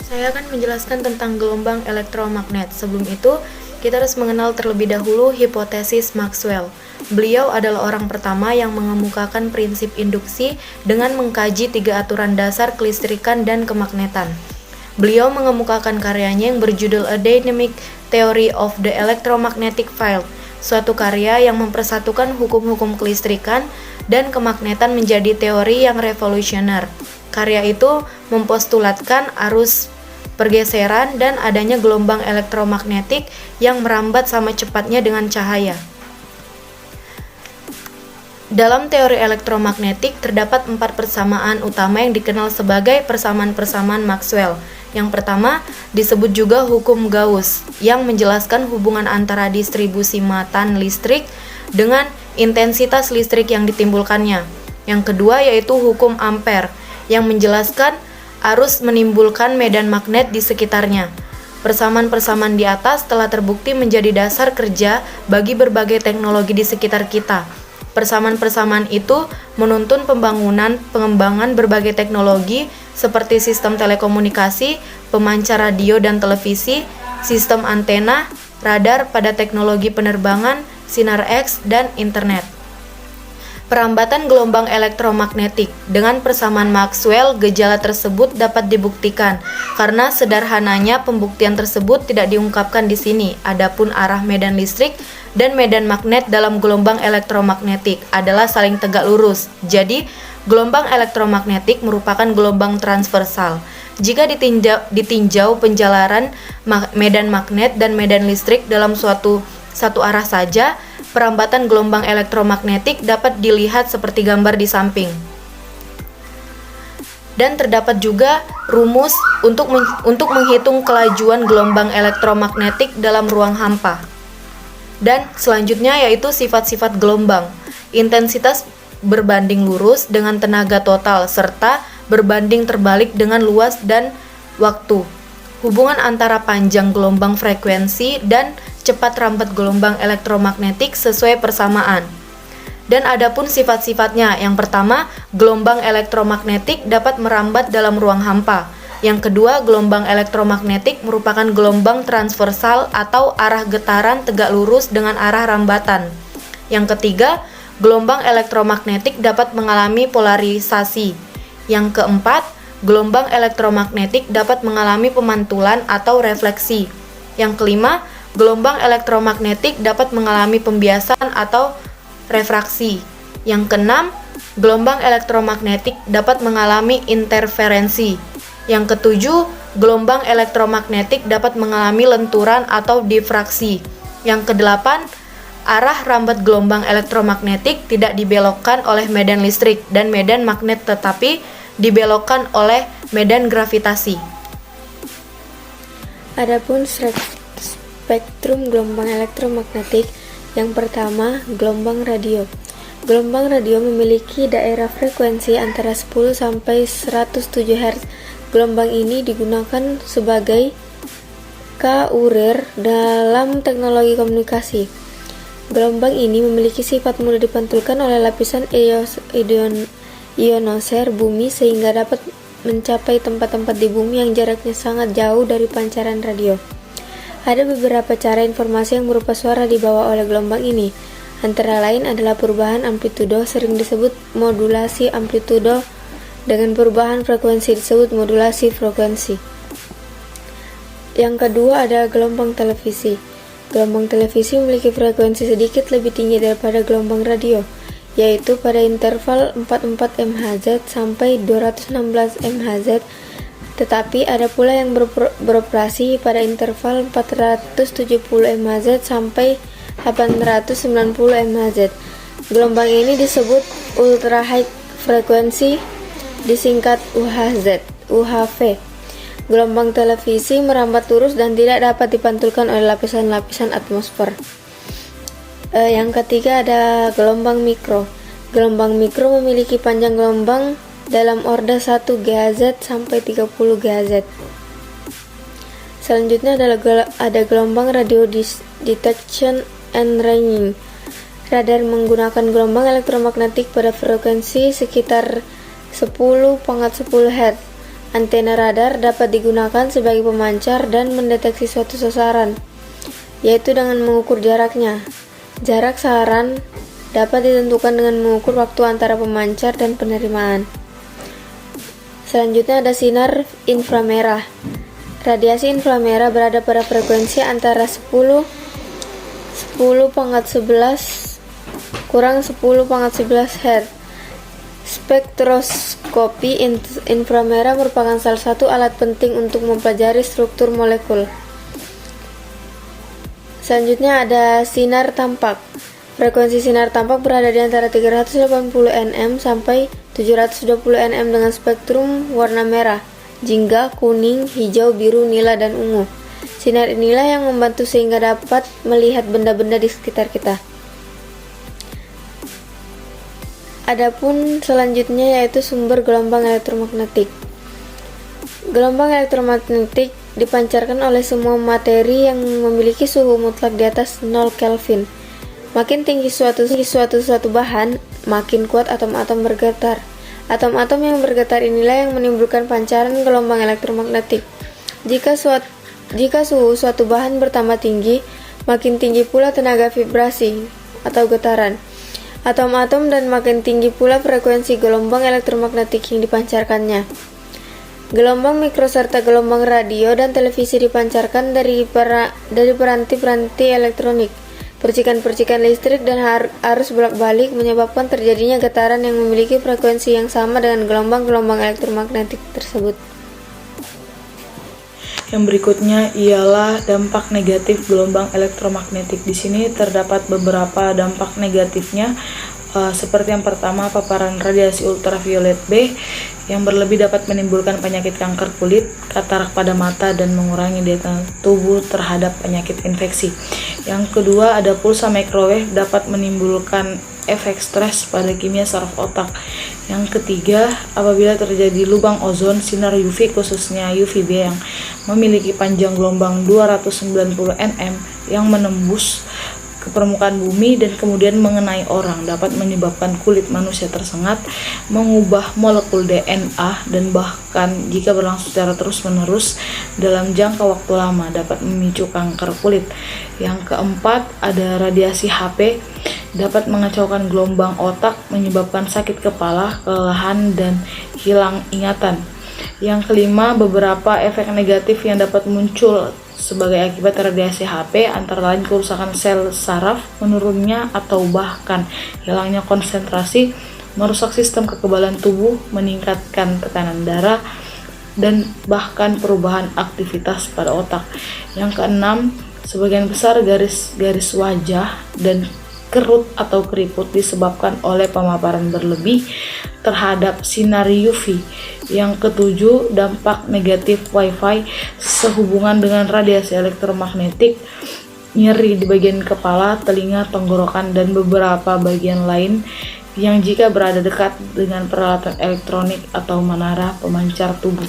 Saya akan menjelaskan tentang gelombang elektromagnet. Sebelum itu, kita harus mengenal terlebih dahulu hipotesis Maxwell. Beliau adalah orang pertama yang mengemukakan prinsip induksi dengan mengkaji 3 aturan dasar kelistrikan dan kemagnetan. Beliau mengemukakan karyanya yang berjudul A Dynamic Theory of the Electromagnetic Field, suatu karya yang mempersatukan hukum-hukum kelistrikan dan kemagnetan menjadi teori yang revolusioner. Karya itu mempostulatkan arus pergeseran dan adanya gelombang elektromagnetik yang merambat sama cepatnya dengan cahaya. Dalam teori elektromagnetik terdapat 4 persamaan utama yang dikenal sebagai persamaan-persamaan Maxwell. Yang pertama disebut juga hukum Gauss yang menjelaskan hubungan antara distribusi matan listrik dengan intensitas listrik yang ditimbulkannya. Yang kedua yaitu hukum Ampere yang menjelaskan arus menimbulkan medan magnet di sekitarnya. Persamaan-persamaan di atas telah terbukti menjadi dasar kerja bagi berbagai teknologi di sekitar kita. Persamaan-persamaan itu menuntun pengembangan berbagai teknologi seperti sistem telekomunikasi, pemancar radio dan televisi, sistem antena, radar pada teknologi penerbangan, sinar X, dan internet. Perambatan gelombang elektromagnetik. Dengan persamaan Maxwell, gejala tersebut dapat dibuktikan. Karena sederhananya pembuktian tersebut tidak diungkapkan di sini. Adapun arah medan listrik dan medan magnet dalam gelombang elektromagnetik adalah saling tegak lurus. Jadi, gelombang elektromagnetik merupakan gelombang transversal. Jika ditinjau penjalaran medan magnet dan medan listrik dalam satu arah saja, perambatan gelombang elektromagnetik dapat dilihat seperti gambar di samping. Dan terdapat juga rumus untuk menghitung kelajuan gelombang elektromagnetik dalam ruang hampa. Dan selanjutnya yaitu sifat-sifat gelombang. Intensitas berbanding lurus dengan tenaga total serta berbanding terbalik dengan luas dan waktu. Hubungan antara panjang gelombang frekuensi dan cepat rambat gelombang elektromagnetik sesuai persamaan. Dan adapun sifat-sifatnya, yang pertama, gelombang elektromagnetik dapat merambat dalam ruang hampa. Yang kedua, gelombang elektromagnetik merupakan gelombang transversal atau arah getaran tegak lurus dengan arah rambatan. Yang ketiga, gelombang elektromagnetik dapat mengalami polarisasi. Yang keempat, gelombang elektromagnetik dapat mengalami pemantulan atau refleksi. Yang kelima, gelombang elektromagnetik dapat mengalami pembiasan atau refraksi. Yang keenam, gelombang elektromagnetik dapat mengalami interferensi. Yang ketujuh, gelombang elektromagnetik dapat mengalami lenturan atau difraksi. Yang kedelapan, arah rambat gelombang elektromagnetik tidak dibelokkan oleh medan listrik dan medan magnet tetapi dibelokkan oleh medan gravitasi. Adapun spektrum gelombang elektromagnetik, yang pertama, gelombang radio. Gelombang radio memiliki daerah frekuensi antara 10 sampai 107 Hz. Gelombang ini digunakan sebagai carrier dalam teknologi komunikasi. Gelombang ini memiliki sifat mudah dipantulkan oleh lapisan ionosfer bumi sehingga dapat mencapai tempat-tempat di bumi yang jaraknya sangat jauh dari pancaran radio. Ada beberapa cara informasi yang berupa suara dibawa oleh gelombang ini. Antara lain adalah perubahan amplitudo, sering disebut modulasi amplitudo, dengan perubahan frekuensi disebut modulasi frekuensi. Yang kedua ada gelombang televisi. Gelombang televisi memiliki frekuensi sedikit lebih tinggi daripada gelombang radio, yaitu pada interval 44 MHz sampai 216 MHz, tetapi ada pula yang beroperasi pada interval 470 MHz sampai 890 MHz. Gelombang ini disebut ultra high frequency, disingkat UHV. Gelombang televisi merambat lurus dan tidak dapat dipantulkan oleh lapisan-lapisan atmosfer. Yang ketiga ada gelombang mikro. Gelombang mikro memiliki panjang gelombang dalam orde 1 GHz sampai 30 GHz. Selanjutnya ada gelombang radio detection and ranging. Radar menggunakan gelombang elektromagnetik pada frekuensi sekitar 10,10 Hz. Antena radar dapat digunakan sebagai pemancar dan mendeteksi suatu sasaran, yaitu dengan mengukur jaraknya. Jarak sasaran dapat ditentukan dengan mengukur waktu antara pemancar dan penerimaan. Selanjutnya ada sinar inframerah. Radiasi inframerah berada pada frekuensi antara 10 pangkat 11 kurang 10 pangkat 11 Hz. Spektroskopi inframerah merupakan salah satu alat penting untuk mempelajari struktur molekul. Selanjutnya ada sinar tampak. Frekuensi sinar tampak berada di antara 380 nm sampai 720 nm dengan spektrum warna merah, jingga, kuning, hijau, biru, nila, dan ungu. Sinar inilah yang membantu sehingga dapat melihat benda-benda di sekitar kita. Adapun selanjutnya yaitu sumber gelombang elektromagnetik. Gelombang elektromagnetik dipancarkan oleh semua materi yang memiliki suhu mutlak di atas 0 Kelvin. Makin tinggi suatu bahan, makin kuat atom-atom bergetar. Atom-atom yang bergetar inilah yang menimbulkan pancaran gelombang elektromagnetik. Jika suhu suatu bahan bertambah tinggi, makin tinggi pula tenaga vibrasi atau getaran atom-atom dan makin tinggi pula frekuensi gelombang elektromagnetik yang dipancarkannya. Gelombang mikro serta gelombang radio dan televisi dipancarkan dari peranti-peranti elektronik. Percikan-percikan listrik dan arus bolak-balik menyebabkan terjadinya getaran yang memiliki frekuensi yang sama dengan gelombang-gelombang elektromagnetik tersebut. Yang berikutnya ialah dampak negatif gelombang elektromagnetik. Di sini terdapat beberapa dampak negatifnya, seperti yang pertama, paparan radiasi ultraviolet B yang berlebih dapat menimbulkan penyakit kanker kulit, katarak pada mata, dan mengurangi daya tahan tubuh terhadap penyakit infeksi. Yang kedua, ada pulsa microwave dapat menimbulkan efek stres pada kimia saraf otak. Yang ketiga, apabila terjadi lubang ozon, sinar UV khususnya UVB yang memiliki panjang gelombang 290 nm yang menembus ke permukaan bumi dan kemudian mengenai orang dapat menyebabkan kulit manusia tersengat, mengubah molekul DNA, dan bahkan jika berlangsung secara terus-menerus dalam jangka waktu lama dapat memicu kanker kulit. Yang keempat, ada radiasi HP dapat mengacaukan gelombang otak, menyebabkan sakit kepala, kelelahan, dan hilang ingatan. Yang kelima, beberapa efek negatif yang dapat muncul sebagai akibat radiasi HP antara lain kerusakan sel saraf, menurunnya atau bahkan hilangnya konsentrasi, merusak sistem kekebalan tubuh, meningkatkan tekanan darah, dan bahkan perubahan aktivitas pada otak. Yang keenam, sebagian besar garis wajah dan kerut atau keriput disebabkan oleh pemaparan berlebih terhadap sinar UV. Yang ketujuh, dampak negatif Wi-Fi sehubungan dengan radiasi elektromagnetik, nyeri di bagian kepala, telinga, tenggorokan, dan beberapa bagian lain yang jika berada dekat dengan peralatan elektronik atau menara pemancar tubuh.